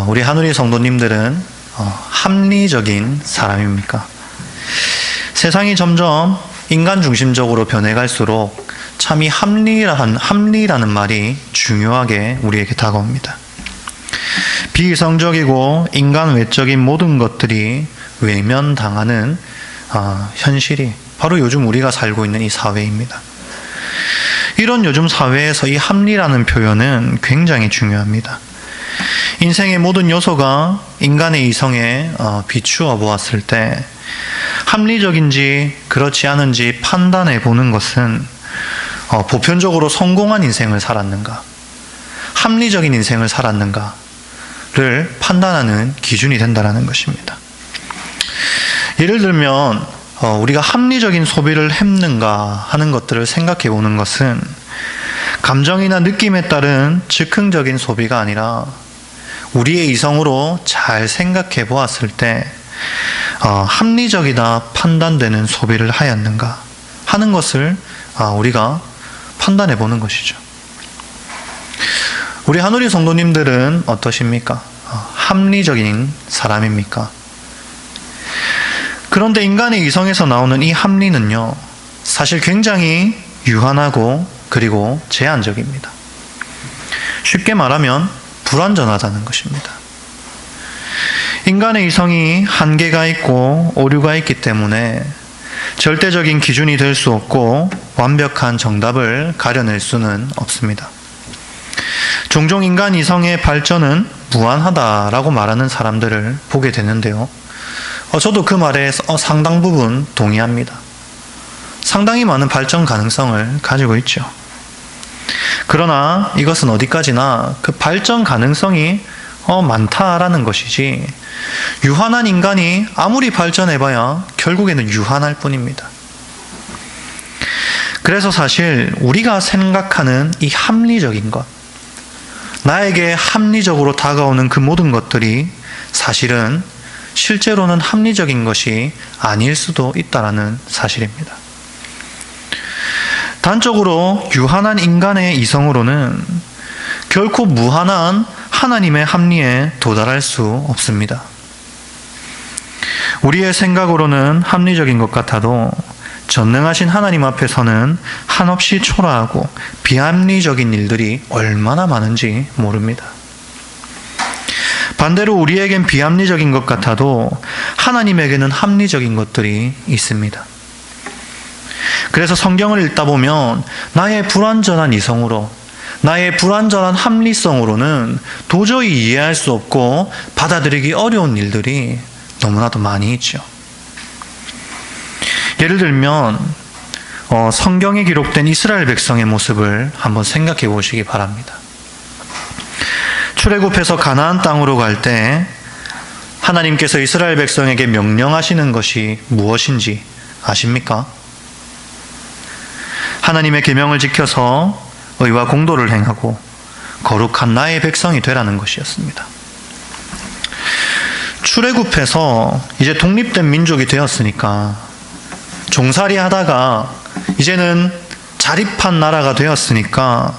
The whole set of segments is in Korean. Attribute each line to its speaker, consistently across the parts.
Speaker 1: 우리 한우리 성도님들은 합리적인 사람입니까? 세상이 점점 인간 중심적으로 변해갈수록 참 이 합리라는 말이 중요하게 우리에게 다가옵니다. 비이성적이고 인간 외적인 모든 것들이 외면당하는 현실이 바로 요즘 우리가 살고 있는 이 사회입니다. 이런 요즘 사회에서 이 합리라는 표현은 굉장히 중요합니다. 인생의 모든 요소가 인간의 이성에 비추어 보았을 때 합리적인지 그렇지 않은지 판단해 보는 것은 보편적으로 성공한 인생을 살았는가, 합리적인 인생을 살았는가를 판단하는 기준이 된다는 것입니다. 예를 들면 우리가 합리적인 소비를 했는가 하는 것들을 생각해 보는 것은 감정이나 느낌에 따른 즉흥적인 소비가 아니라 우리의 이성으로 잘 생각해 보았을 때 합리적이다 판단되는 소비를 하였는가 하는 것을 우리가 판단해 보는 것이죠. 우리 한우리 성도님들은 어떠십니까? 합리적인 사람입니까? 그런데 인간의 이성에서 나오는 이 합리는요, 사실 굉장히 유한하고 그리고 제한적입니다. 쉽게 말하면 불완전하다는 것입니다. 인간의 이성이 한계가 있고 오류가 있기 때문에 절대적인 기준이 될 수 없고 완벽한 정답을 가려낼 수는 없습니다. 종종 인간 이성의 발전은 무한하다라고 말하는 사람들을 보게 되는데요. 저도 그 말에 상당 부분 동의합니다. 상당히 많은 발전 가능성을 가지고 있죠. 그러나 이것은 어디까지나 그 발전 가능성이 많다라는 것이지, 유한한 인간이 아무리 발전해봐야 결국에는 유한할 뿐입니다. 그래서 사실 우리가 생각하는 이 합리적인 것, 나에게 합리적으로 다가오는 그 모든 것들이 사실은 실제로는 합리적인 것이 아닐 수도 있다는 사실입니다. 단적으로 유한한 인간의 이성으로는 결코 무한한 하나님의 합리에 도달할 수 없습니다. 우리의 생각으로는 합리적인 것 같아도 전능하신 하나님 앞에서는 한없이 초라하고 비합리적인 일들이 얼마나 많은지 모릅니다. 반대로 우리에겐 비합리적인 것 같아도 하나님에게는 합리적인 것들이 있습니다. 그래서 성경을 읽다 보면 나의 불완전한 이성으로, 나의 불완전한 합리성으로는 도저히 이해할 수 없고 받아들이기 어려운 일들이 너무나도 많이 있죠. 예를 들면 성경에 기록된 이스라엘 백성의 모습을 한번 생각해 보시기 바랍니다. 출애굽해서 가나안 땅으로 갈 때 하나님께서 이스라엘 백성에게 명령하시는 것이 무엇인지 아십니까? 하나님의 계명을 지켜서 의와 공도를 행하고 거룩한 나의 백성이 되라는 것이었습니다. 출애굽해서 이제 독립된 민족이 되었으니까, 종살이 하다가 이제는 자립한 나라가 되었으니까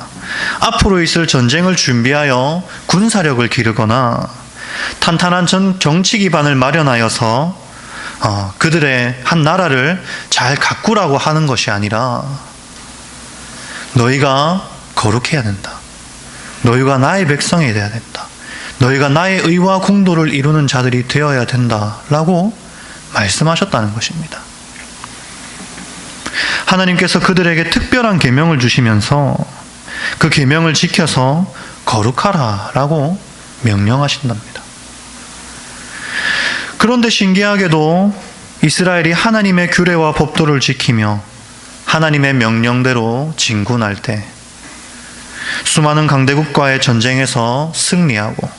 Speaker 1: 앞으로 있을 전쟁을 준비하여 군사력을 기르거나 탄탄한 정치 기반을 마련하여서 그들의 한 나라를 잘 가꾸라고 하는 것이 아니라, 너희가 거룩해야 된다, 너희가 나의 백성이 되어야 된다, 너희가 나의 의와 공도를 이루는 자들이 되어야 된다라고 말씀하셨다는 것입니다. 하나님께서 그들에게 특별한 계명을 주시면서 그 계명을 지켜서 거룩하라라고 명령하신답니다. 그런데 신기하게도 이스라엘이 하나님의 규례와 법도를 지키며 하나님의 명령대로 진군할 때 수많은 강대국과의 전쟁에서 승리하고,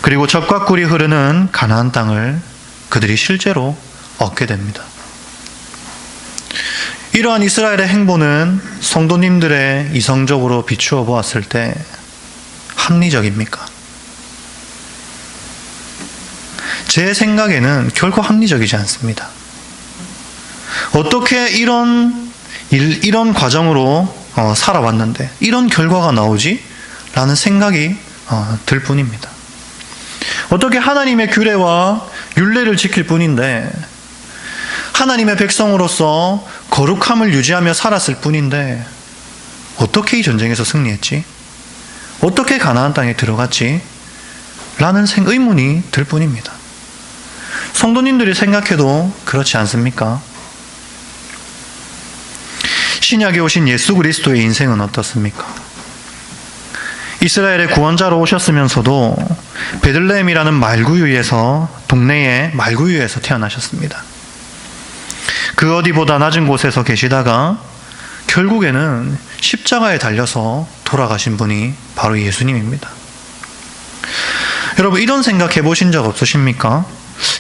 Speaker 1: 그리고 적과 꿀이 흐르는 가나안 땅을 그들이 실제로 얻게 됩니다. 이러한 이스라엘의 행보는 성도님들의 이성적으로 비추어 보았을 때 합리적입니까? 제 생각에는 결코 합리적이지 않습니다. 어떻게 이런 과정으로 살아왔는데 이런 결과가 나오지? 라는 생각이 들 뿐입니다. 어떻게 하나님의 규례와 율례를 지킬 뿐인데, 하나님의 백성으로서 거룩함을 유지하며 살았을 뿐인데 어떻게 이 전쟁에서 승리했지? 어떻게 가나안 땅에 들어갔지? 라는 의문이 들 뿐입니다. 성도님들이 생각해도 그렇지 않습니까? 신약에 오신 예수 그리스도의 인생은 어떻습니까? 이스라엘의 구원자로 오셨으면서도 베들레헴이라는 말구유에서, 동네의 말구유에서 태어나셨습니다. 그 어디보다 낮은 곳에서 계시다가 결국에는 십자가에 달려서 돌아가신 분이 바로 예수님입니다. 여러분, 이런 생각 해보신 적 없으십니까?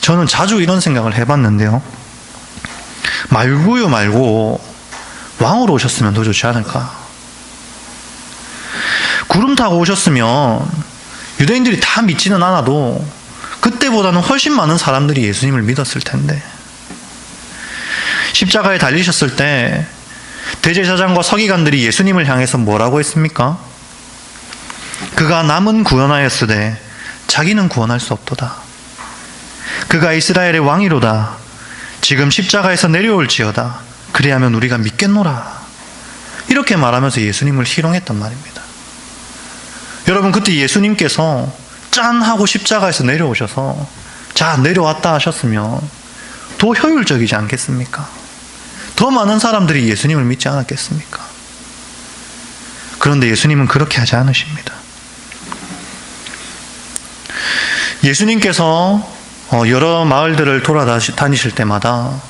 Speaker 1: 저는 자주 이런 생각을 해봤는데요. 말구유 말고 왕으로 오셨으면 더 좋지 않을까? 구름 타고 오셨으면 유대인들이 다 믿지는 않아도 그때보다는 훨씬 많은 사람들이 예수님을 믿었을 텐데, 십자가에 달리셨을 때 대제사장과 서기관들이 예수님을 향해서 뭐라고 했습니까? 그가 남은 구원하였으되 자기는 구원할 수 없도다. 그가 이스라엘의 왕이로다. 지금 십자가에서 내려올지어다. 그리하면 우리가 믿겠노라. 이렇게 말하면서 예수님을 희롱했단 말입니다. 여러분, 그때 예수님께서 짠 하고 십자가에서 내려오셔서 자, 내려왔다 하셨으면 더 효율적이지 않겠습니까? 더 많은 사람들이 예수님을 믿지 않았겠습니까? 그런데 예수님은 그렇게 하지 않으십니다. 예수님께서 여러 마을들을 돌아다니실 때마다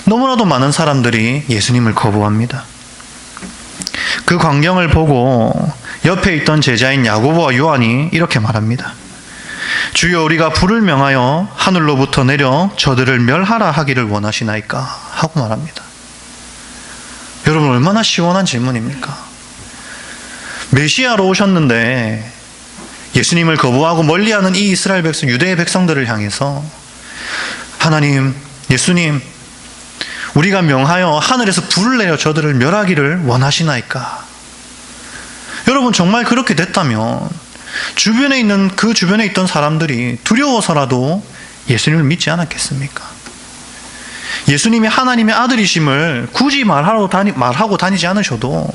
Speaker 1: 너무나도 많은 사람들이 예수님을 거부합니다. 그 광경을 보고 옆에 있던 제자인 야고보와 요한이 이렇게 말합니다. 주여, 우리가 불을 명하여 하늘로부터 내려 저들을 멸하라 하기를 원하시나이까? 하고 말합니다. 여러분, 얼마나 시원한 질문입니까? 메시아로 오셨는데 예수님을 거부하고 멀리하는 이 이스라엘 백성, 유대의 백성들을 향해서 하나님, 예수님, 우리가 명하여 하늘에서 불을 내려 저들을 멸하기를 원하시나이까? 여러분, 정말 그렇게 됐다면 주변에 있던 사람들이 두려워서라도 예수님을 믿지 않았겠습니까? 예수님이 하나님의 아들이심을 굳이 말하고 다니지 않으셔도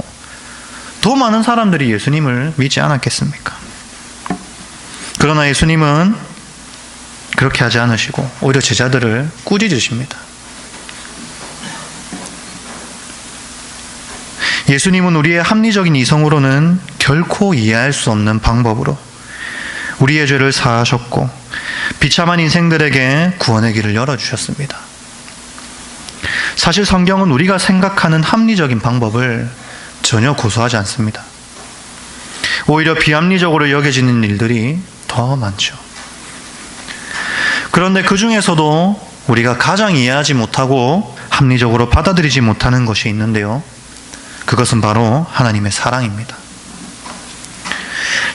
Speaker 1: 더 많은 사람들이 예수님을 믿지 않았겠습니까? 그러나 예수님은 그렇게 하지 않으시고 오히려 제자들을 꾸짖으십니다. 예수님은 우리의 합리적인 이성으로는 결코 이해할 수 없는 방법으로 우리의 죄를 사하셨고 비참한 인생들에게 구원의 길을 열어주셨습니다. 사실 성경은 우리가 생각하는 합리적인 방법을 전혀 고수하지 않습니다. 오히려 비합리적으로 여겨지는 일들이 더 많죠. 그런데 그 중에서도 우리가 가장 이해하지 못하고 합리적으로 받아들이지 못하는 것이 있는데요. 그것은 바로 하나님의 사랑입니다.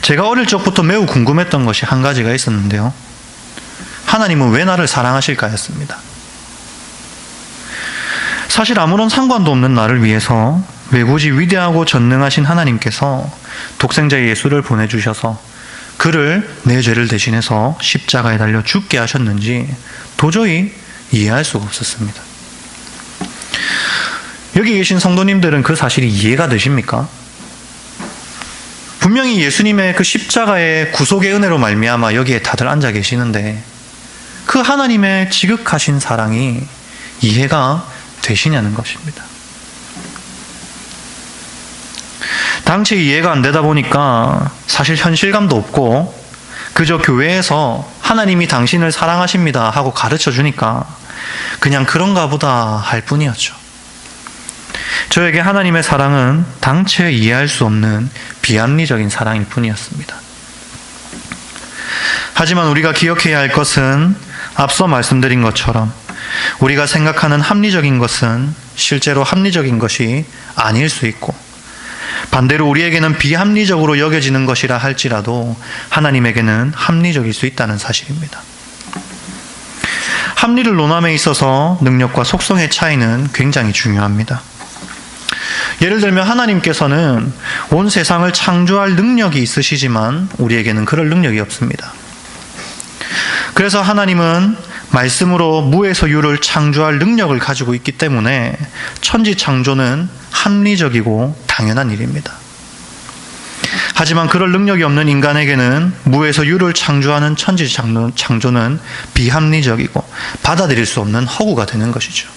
Speaker 1: 제가 어릴 적부터 매우 궁금했던 것이 한 가지가 있었는데요. 하나님은 왜 나를 사랑하실까였습니다. 사실 아무런 상관도 없는 나를 위해서 왜 굳이 위대하고 전능하신 하나님께서 독생자 예수를 보내주셔서 그를 내 죄를 대신해서 십자가에 달려 죽게 하셨는지 도저히 이해할 수가 없었습니다. 여기 계신 성도님들은 그 사실이 이해가 되십니까? 분명히 예수님의 그 십자가의 구속의 은혜로 말미암아 여기에 다들 앉아 계시는데 그 하나님의 지극하신 사랑이 이해가 되시냐는 것입니다. 당최 이해가 안 되다 보니까 사실 현실감도 없고 그저 교회에서 하나님이 당신을 사랑하십니다 하고 가르쳐 주니까 그냥 그런가 보다 할 뿐이었죠. 저에게 하나님의 사랑은 당최 이해할 수 없는 비합리적인 사랑일 뿐이었습니다. 하지만 우리가 기억해야 할 것은 앞서 말씀드린 것처럼 우리가 생각하는 합리적인 것은 실제로 합리적인 것이 아닐 수 있고 반대로 우리에게는 비합리적으로 여겨지는 것이라 할지라도 하나님에게는 합리적일 수 있다는 사실입니다. 합리를 논함에 있어서 능력과 속성의 차이는 굉장히 중요합니다. 예를 들면 하나님께서는 온 세상을 창조할 능력이 있으시지만 우리에게는 그럴 능력이 없습니다. 그래서 하나님은 말씀으로 무에서 유를 창조할 능력을 가지고 있기 때문에 천지 창조는 합리적이고 당연한 일입니다. 하지만 그럴 능력이 없는 인간에게는 무에서 유를 창조하는 천지 창조는 비합리적이고 받아들일 수 없는 허구가 되는 것이죠.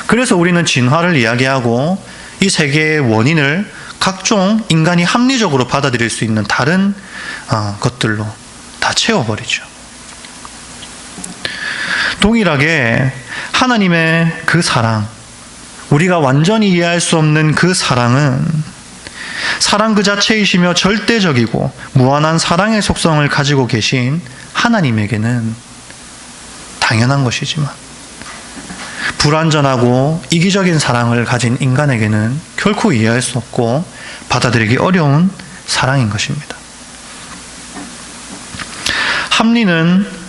Speaker 1: 그래서 우리는 진화를 이야기하고 이 세계의 원인을 각종 인간이 합리적으로 받아들일 수 있는 다른 것들로 다 채워버리죠. 동일하게 하나님의 그 사랑, 우리가 완전히 이해할 수 없는 그 사랑은 사랑 그 자체이시며 절대적이고 무한한 사랑의 속성을 가지고 계신 하나님에게는 당연한 것이지만 불완전하고 이기적인 사랑을 가진 인간에게는 결코 이해할 수 없고 받아들이기 어려운 사랑인 것입니다. 합리는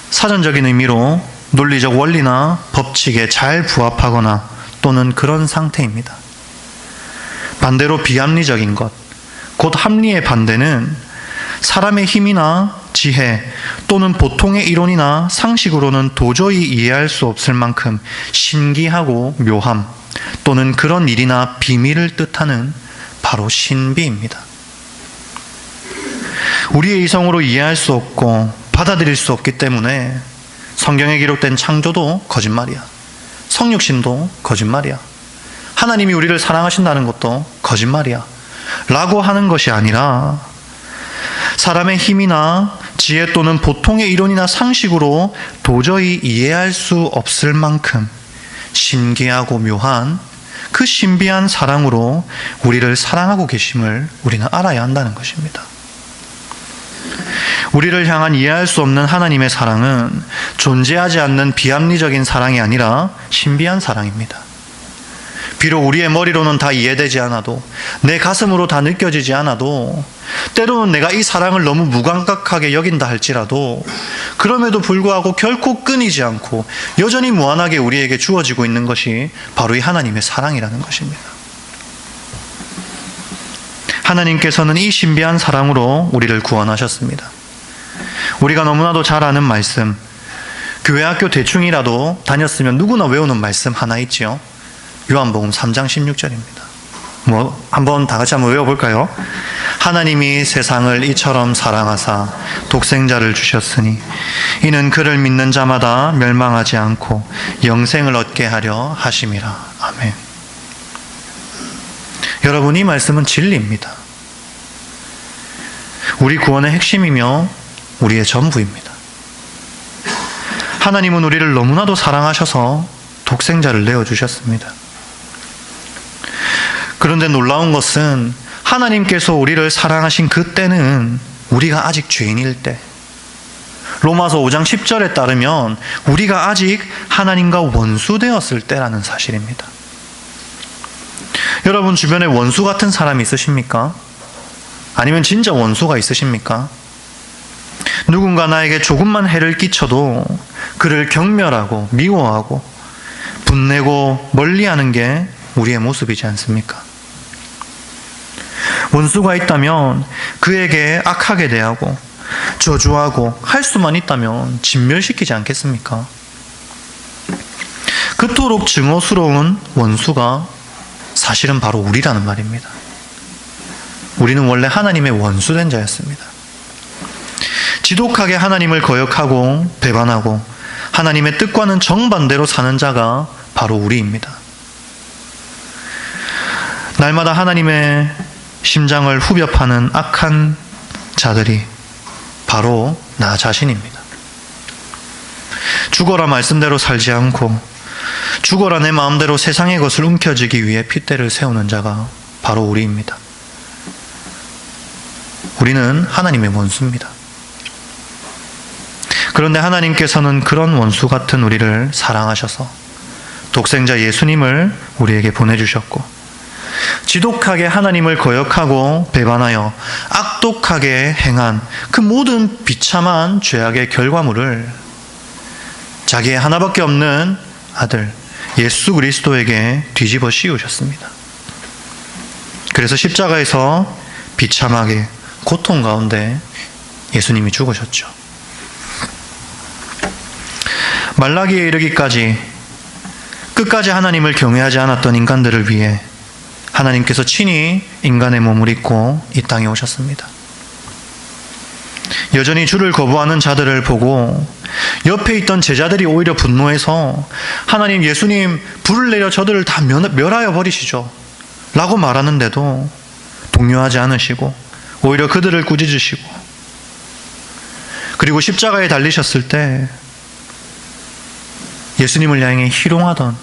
Speaker 1: 사전적인 의미로 논리적 원리나 법칙에 잘 부합하거나 또는 그런 상태입니다. 반대로 비합리적인 것, 곧 합리의 반대는 사람의 힘이나 지혜 또는 보통의 이론이나 상식으로는 도저히 이해할 수 없을 만큼 신기하고 묘함 또는 그런 일이나 비밀을 뜻하는 바로 신비입니다. 우리의 이성으로 이해할 수 없고 받아들일 수 없기 때문에 성경에 기록된 창조도 거짓말이야. 성육신도 거짓말이야. 하나님이 우리를 사랑하신다는 것도 거짓말이야. 라고 하는 것이 아니라 사람의 힘이나 지혜 또는 보통의 이론이나 상식으로 도저히 이해할 수 없을 만큼 신기하고 묘한 그 신비한 사랑으로 우리를 사랑하고 계심을 우리는 알아야 한다는 것입니다. 우리를 향한 이해할 수 없는 하나님의 사랑은 존재하지 않는 비합리적인 사랑이 아니라 신비한 사랑입니다. 비록 우리의 머리로는 다 이해되지 않아도, 내 가슴으로 다 느껴지지 않아도, 때로는 내가 이 사랑을 너무 무감각하게 여긴다 할지라도 그럼에도 불구하고 결코 끊이지 않고 여전히 무한하게 우리에게 주어지고 있는 것이 바로 이 하나님의 사랑이라는 것입니다. 하나님께서는 이 신비한 사랑으로 우리를 구원하셨습니다. 우리가 너무나도 잘 아는 말씀, 교회 학교 대충이라도 다녔으면 누구나 외우는 말씀 하나 있지요. 요한복음 3장 16절입니다. 한번 다 같이 한번 외워볼까요? 하나님이 세상을 이처럼 사랑하사 독생자를 주셨으니 이는 그를 믿는 자마다 멸망하지 않고 영생을 얻게 하려 하심이라. 아멘. 여러분, 이 말씀은 진리입니다. 우리 구원의 핵심이며 우리의 전부입니다. 하나님은 우리를 너무나도 사랑하셔서 독생자를 내어주셨습니다. 그런데 놀라운 것은 하나님께서 우리를 사랑하신 그때는 우리가 아직 죄인일 때, 로마서 5장 10절에 따르면 우리가 아직 하나님과 원수되었을 때라는 사실입니다. 여러분 주변에 원수 같은 사람이 있으십니까? 아니면 진짜 원수가 있으십니까? 누군가 나에게 조금만 해를 끼쳐도 그를 경멸하고 미워하고 분내고 멀리하는 게 우리의 모습이지 않습니까? 원수가 있다면 그에게 악하게 대하고 저주하고 할 수만 있다면 진멸시키지 않겠습니까? 그토록 증오스러운 원수가 사실은 바로 우리라는 말입니다. 우리는 원래 하나님의 원수된 자였습니다. 지독하게 하나님을 거역하고 배반하고 하나님의 뜻과는 정반대로 사는 자가 바로 우리입니다. 날마다 하나님의 심장을 후벼 파는 악한 자들이 바로 나 자신입니다. 죽어라 말씀대로 살지 않고 죽어라 내 마음대로 세상의 것을 움켜쥐기 위해 핏대를 세우는 자가 바로 우리입니다. 우리는 하나님의 원수입니다. 그런데 하나님께서는 그런 원수 같은 우리를 사랑하셔서 독생자 예수님을 우리에게 보내주셨고, 지독하게 하나님을 거역하고 배반하여 악독하게 행한 그 모든 비참한 죄악의 결과물을 자기의 하나밖에 없는 아들 예수 그리스도에게 뒤집어 씌우셨습니다. 그래서 십자가에서 비참하게 고통 가운데 예수님이 죽으셨죠. 말라기에 이르기까지 끝까지 하나님을 경외하지 않았던 인간들을 위해 하나님께서 친히 인간의 몸을 입고 이 땅에 오셨습니다. 여전히 주를 거부하는 자들을 보고 옆에 있던 제자들이 오히려 분노해서 하나님, 예수님 불을 내려 저들을 다 멸하여 버리시죠 라고 말하는데도 동요하지 않으시고 오히려 그들을 꾸짖으시고, 그리고 십자가에 달리셨을 때 예수님을 향해 희롱하던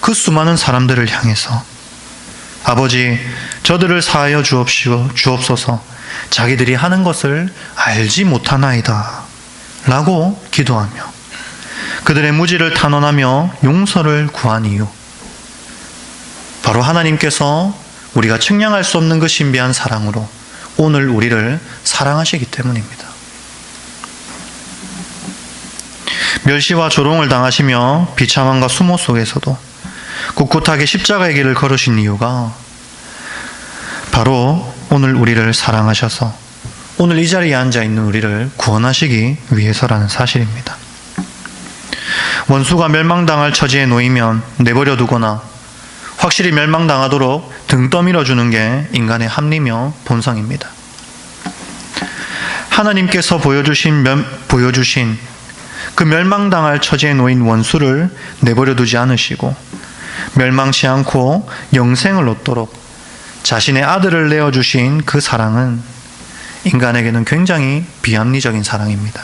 Speaker 1: 그 수많은 사람들을 향해서 아버지, 저들을 사하여 주옵소서, 자기들이 하는 것을 알지 못하나이다 라고 기도하며 그들의 무지를 탄원하며 용서를 구한 이유, 바로 하나님께서 우리가 측량할 수 없는 그 신비한 사랑으로 오늘 우리를 사랑하시기 때문입니다. 멸시와 조롱을 당하시며 비참함과 수모 속에서도 꿋꿋하게 십자가의 길을 걸으신 이유가 바로 오늘 우리를 사랑하셔서 오늘 이 자리에 앉아 있는 우리를 구원하시기 위해서라는 사실입니다. 원수가 멸망당할 처지에 놓이면 내버려 두거나 확실히 멸망당하도록 등 떠밀어 주는 게 인간의 합리며 본성입니다. 하나님께서 보여주신 그 멸망당할 처지에 놓인 원수를 내버려 두지 않으시고 멸망치 않고 영생을 얻도록 자신의 아들을 내어주신 그 사랑은 인간에게는 굉장히 비합리적인 사랑입니다.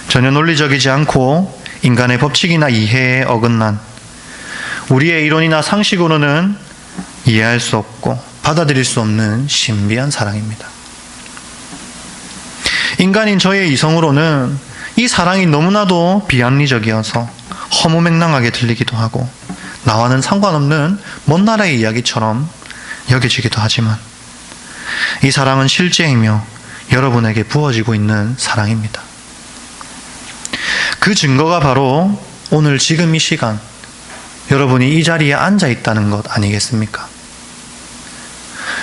Speaker 1: 전혀 논리적이지 않고 인간의 법칙이나 이해에 어긋난, 우리의 이론이나 상식으로는 이해할 수 없고 받아들일 수 없는 신비한 사랑입니다. 인간인 저의 이성으로는 이 사랑이 너무나도 비합리적이어서 허무맹랑하게 들리기도 하고 나와는 상관없는 먼 나라의 이야기처럼 여겨지기도 하지만 이 사랑은 실제이며 여러분에게 부어지고 있는 사랑입니다. 그 증거가 바로 오늘 지금 이 시간 여러분이 이 자리에 앉아 있다는 것 아니겠습니까?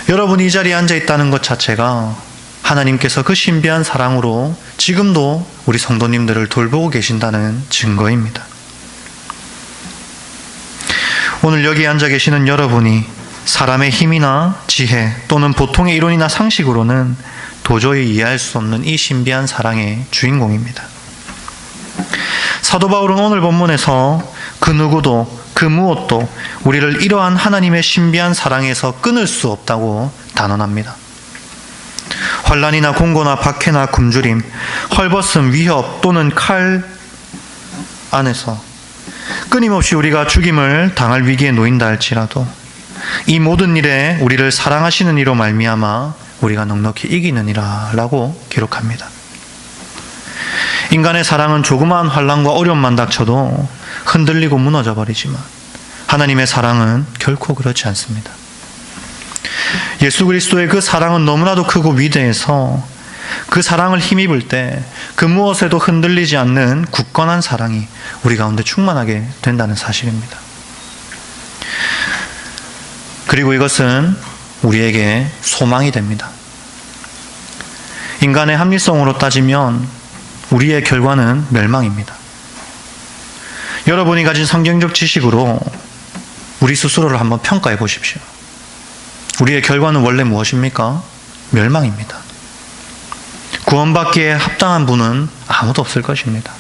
Speaker 1: 여러분이 이 자리에 앉아 있다는 것 자체가 하나님께서 그 신비한 사랑으로 지금도 우리 성도님들을 돌보고 계신다는 증거입니다. 오늘 여기 앉아 계시는 여러분이 사람의 힘이나 지혜 또는 보통의 이론이나 상식으로는 도저히 이해할 수 없는 이 신비한 사랑의 주인공입니다. 사도 바울은 오늘 본문에서 그 누구도 그 무엇도 우리를 이러한 하나님의 신비한 사랑에서 끊을 수 없다고 단언합니다. 환난이나 공고나 박해나 굶주림, 헐벗음, 위협 또는 칼 안에서 끊임없이 우리가 죽임을 당할 위기에 놓인다 할지라도 이 모든 일에 우리를 사랑하시는 이로 말미암아 우리가 넉넉히 이기느니라 라고 기록합니다. 인간의 사랑은 조그마한 환난과 어려움만 닥쳐도 흔들리고 무너져 버리지만 하나님의 사랑은 결코 그렇지 않습니다. 예수 그리스도의 그 사랑은 너무나도 크고 위대해서 그 사랑을 힘입을 때 그 무엇에도 흔들리지 않는 굳건한 사랑이 우리 가운데 충만하게 된다는 사실입니다. 그리고 이것은 우리에게 소망이 됩니다. 인간의 합리성으로 따지면 우리의 결과는 멸망입니다. 여러분이 가진 성경적 지식으로 우리 스스로를 한번 평가해 보십시오. 우리의 결과는 원래 무엇입니까? 멸망입니다. 구원받기에 합당한 분은 아무도 없을 것입니다.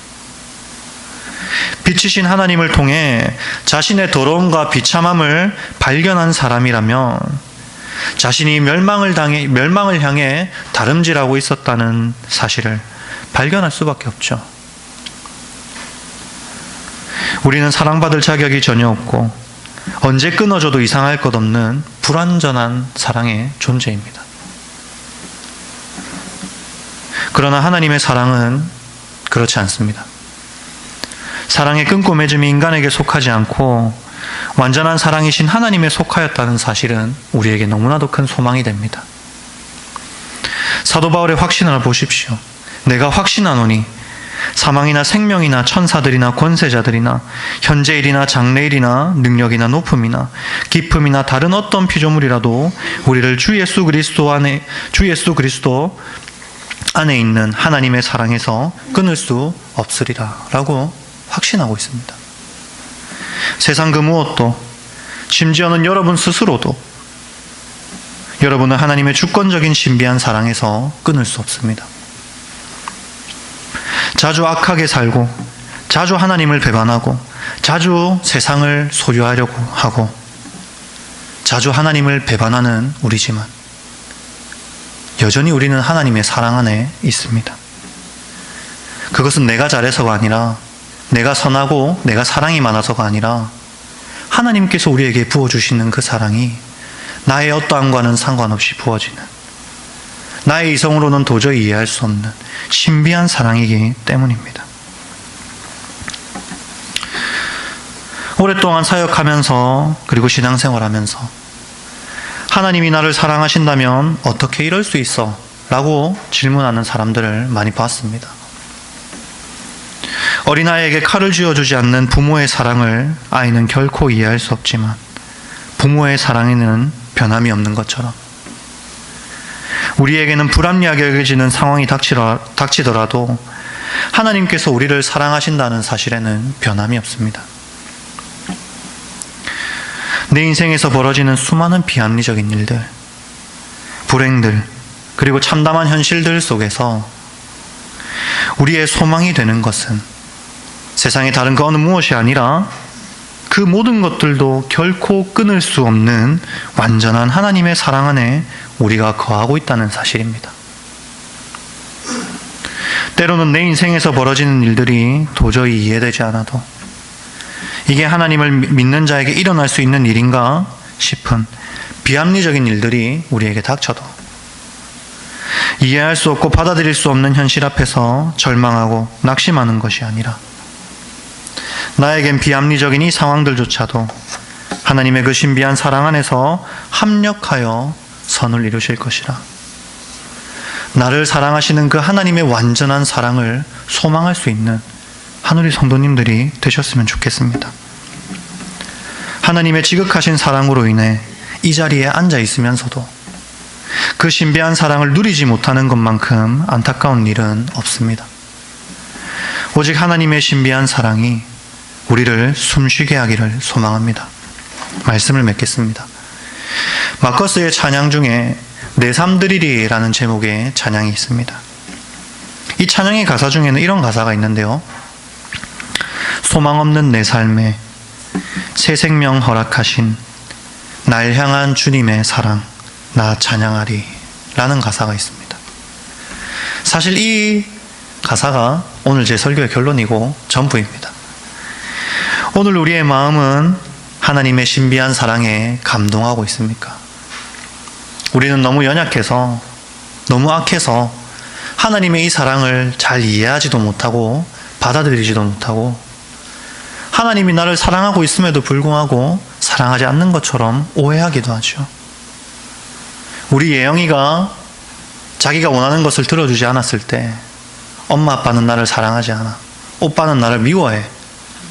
Speaker 1: 빛이신 하나님을 통해 자신의 더러움과 비참함을 발견한 사람이라면 자신이 멸망을 향해 다름질하고 있었다는 사실을 발견할 수밖에 없죠. 우리는 사랑받을 자격이 전혀 없고 언제 끊어져도 이상할 것 없는 불완전한 사랑의 존재입니다. 그러나 하나님의 사랑은 그렇지 않습니다. 사랑의 끊고 맺음이 인간에게 속하지 않고 완전한 사랑이신 하나님에 속하였다는 사실은 우리에게 너무나도 큰 소망이 됩니다. 사도 바울의 확신을 보십시오. 내가 확신하노니 사망이나 생명이나 천사들이나 권세자들이나 현재일이나 장래일이나 능력이나 높음이나 깊음이나 다른 어떤 피조물이라도 우리를 주 예수 그리스도 안에 있는 하나님의 사랑에서 끊을 수 없으리라 라고 확신하고 있습니다. 세상 그 무엇도, 심지어는 여러분 스스로도 여러분은 하나님의 주권적인 신비한 사랑에서 끊을 수 없습니다. 자주 악하게 살고, 자주 하나님을 배반하고, 자주 세상을 소유하려고 하고, 자주 하나님을 배반하는 우리지만 여전히 우리는 하나님의 사랑 안에 있습니다. 그것은 내가 잘해서가 아니라, 내가 선하고 내가 사랑이 많아서가 아니라 하나님께서 우리에게 부어주시는 그 사랑이 나의 어떠함과는 상관없이 부어지는, 나의 이성으로는 도저히 이해할 수 없는 신비한 사랑이기 때문입니다. 오랫동안 사역하면서, 그리고 신앙생활하면서 하나님이 나를 사랑하신다면 어떻게 이럴 수 있어? 라고 질문하는 사람들을 많이 봤습니다. 어린아이에게 칼을 쥐어주지 않는 부모의 사랑을 아이는 결코 이해할 수 없지만 부모의 사랑에는 변함이 없는 것처럼 우리에게는 불합리하게 여겨지는 상황이 닥치더라도 하나님께서 우리를 사랑하신다는 사실에는 변함이 없습니다. 내 인생에서 벌어지는 수많은 비합리적인 일들, 불행들, 그리고 참담한 현실들 속에서 우리의 소망이 되는 것은 세상의 다른 그 어느 무엇이 아니라 그 모든 것들도 결코 끊을 수 없는 완전한 하나님의 사랑 안에 우리가 거하고 있다는 사실입니다. 때로는 내 인생에서 벌어지는 일들이 도저히 이해되지 않아도 이게 하나님을 믿는 자에게 일어날 수 있는 일인가 싶은 비합리적인 일들이 우리에게 닥쳐도 이해할 수 없고 받아들일 수 없는 현실 앞에서 절망하고 낙심하는 것이 아니라 나에겐 비합리적인 이 상황들조차도 하나님의 그 신비한 사랑 안에서 합력하여 선을 이루실 것이라, 나를 사랑하시는 그 하나님의 완전한 사랑을 소망할 수 있는 하늘의 성도님들이 되셨으면 좋겠습니다. 하나님의 지극하신 사랑으로 인해 이 자리에 앉아 있으면서도 그 신비한 사랑을 누리지 못하는 것만큼 안타까운 일은 없습니다. 오직 하나님의 신비한 사랑이 우리를 숨쉬게 하기를 소망합니다. 말씀을 맺겠습니다. 마커스의 찬양 중에 내 삶 드리리라는 제목의 찬양이 있습니다. 이 찬양의 가사 중에는 이런 가사가 있는데요. 소망 없는 내 삶에 새 생명 허락하신 날 향한 주님의 사랑 나 찬양하리 라는 가사가 있습니다. 사실 이 가사가 오늘 제 설교의 결론이고 전부입니다. 오늘 우리의 마음은 하나님의 신비한 사랑에 감동하고 있습니까? 우리는 너무 연약해서, 너무 악해서 하나님의 이 사랑을 잘 이해하지도 못하고 받아들이지도 못하고 하나님이 나를 사랑하고 있음에도 불구하고 사랑하지 않는 것처럼 오해하기도 하죠. 우리 예영이가 자기가 원하는 것을 들어주지 않았을 때 엄마 아빠는 나를 사랑하지 않아, 오빠는 나를 미워해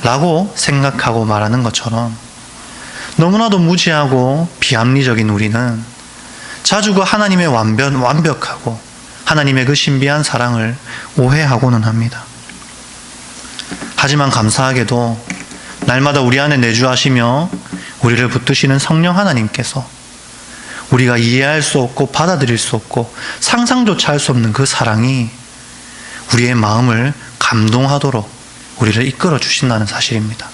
Speaker 1: 라고 생각하고 말하는 것처럼 너무나도 무지하고 비합리적인 우리는 자주 그 하나님의 완벽하고 하나님의 그 신비한 사랑을 오해하고는 합니다. 하지만 감사하게도 날마다 우리 안에 내주하시며 우리를 붙드시는 성령 하나님께서 우리가 이해할 수 없고 받아들일 수 없고 상상조차 할 수 없는 그 사랑이 우리의 마음을 감동하도록 우리를 이끌어 주신다는 사실입니다.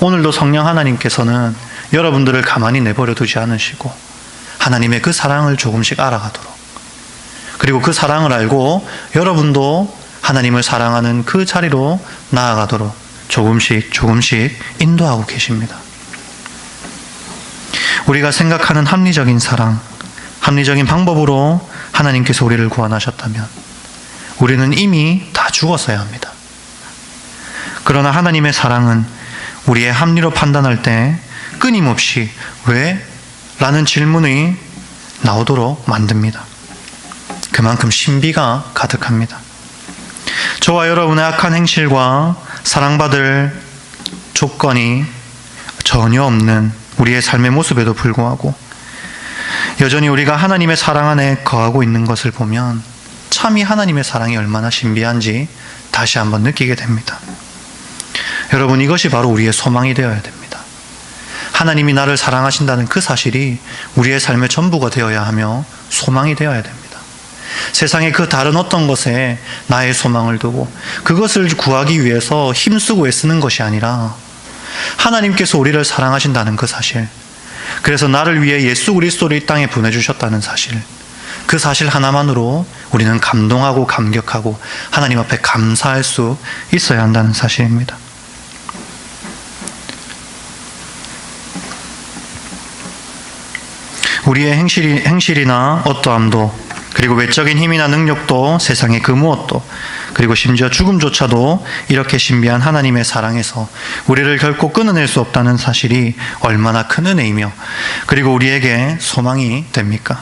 Speaker 1: 오늘도 성령 하나님께서는 여러분들을 가만히 내버려 두지 않으시고 하나님의 그 사랑을 조금씩 알아가도록, 그리고 그 사랑을 알고 여러분도 하나님을 사랑하는 그 자리로 나아가도록 조금씩 인도하고 계십니다. 우리가 생각하는 합리적인 사랑, 합리적인 방법으로 하나님께서 우리를 구원하셨다면 우리는 이미 다 죽었어야 합니다. 그러나 하나님의 사랑은 우리의 합리로 판단할 때 끊임없이 왜? 라는 질문이 나오도록 만듭니다. 그만큼 신비가 가득합니다. 저와 여러분의 악한 행실과 사랑받을 조건이 전혀 없는 우리의 삶의 모습에도 불구하고 여전히 우리가 하나님의 사랑 안에 거하고 있는 것을 보면 참 이 하나님의 사랑이 얼마나 신비한지 다시 한번 느끼게 됩니다. 여러분, 이것이 바로 우리의 소망이 되어야 됩니다. 하나님이 나를 사랑하신다는 그 사실이 우리의 삶의 전부가 되어야 하며 소망이 되어야 됩니다. 세상의 그 다른 어떤 것에 나의 소망을 두고 그것을 구하기 위해서 힘쓰고 애쓰는 것이 아니라 하나님께서 우리를 사랑하신다는 그 사실, 그래서 나를 위해 예수 그리스도를 이 땅에 보내주셨다는 사실, 그 사실 하나만으로 우리는 감동하고 감격하고 하나님 앞에 감사할 수 있어야 한다는 사실입니다. 우리의 행실이나 어떠함도, 그리고 외적인 힘이나 능력도, 세상의 그 무엇도, 그리고 심지어 죽음조차도 이렇게 신비한 하나님의 사랑에서 우리를 결코 끊어낼 수 없다는 사실이 얼마나 큰 은혜이며, 그리고 우리에게 소망이 됩니까?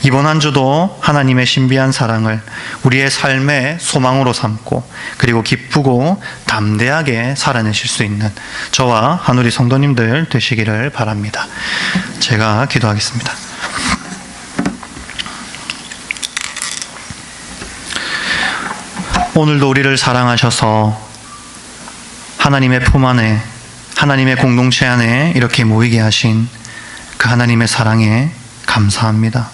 Speaker 1: 이번 한 주도 하나님의 신비한 사랑을 우리의 삶의 소망으로 삼고, 그리고 기쁘고 담대하게 살아내실 수 있는 저와 한우리 성도님들 되시기를 바랍니다. 제가 기도하겠습니다. 오늘도 우리를 사랑하셔서 하나님의 품 안에, 하나님의 공동체 안에 이렇게 모이게 하신 그 하나님의 사랑에 감사합니다.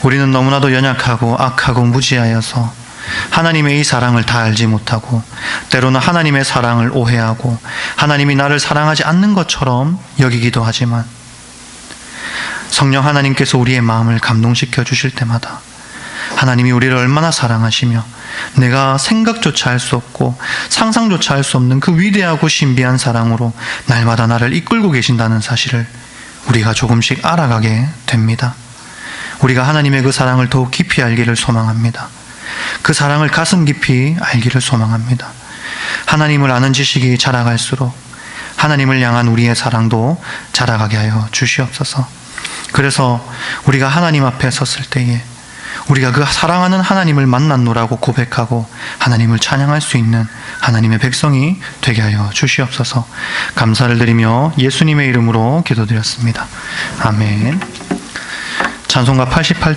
Speaker 1: 우리는 너무나도 연약하고 악하고 무지하여서 하나님의 이 사랑을 다 알지 못하고, 때로는 하나님의 사랑을 오해하고 하나님이 나를 사랑하지 않는 것처럼 여기기도 하지만, 성령 하나님께서 우리의 마음을 감동시켜 주실 때마다 하나님이 우리를 얼마나 사랑하시며 내가 생각조차 할 수 없고 상상조차 할 수 없는 그 위대하고 신비한 사랑으로 날마다 나를 이끌고 계신다는 사실을 우리가 조금씩 알아가게 됩니다. 우리가 하나님의 그 사랑을 더욱 깊이 알기를 소망합니다. 그 사랑을 가슴 깊이 알기를 소망합니다. 하나님을 아는 지식이 자라갈수록 하나님을 향한 우리의 사랑도 자라가게 하여 주시옵소서. 그래서 우리가 하나님 앞에 섰을 때에 우리가 그 사랑하는 하나님을 만났노라고 고백하고 하나님을 찬양할 수 있는 하나님의 백성이 되게 하여 주시옵소서. 감사를 드리며 예수님의 이름으로 기도드렸습니다. 아멘. 찬송가 88장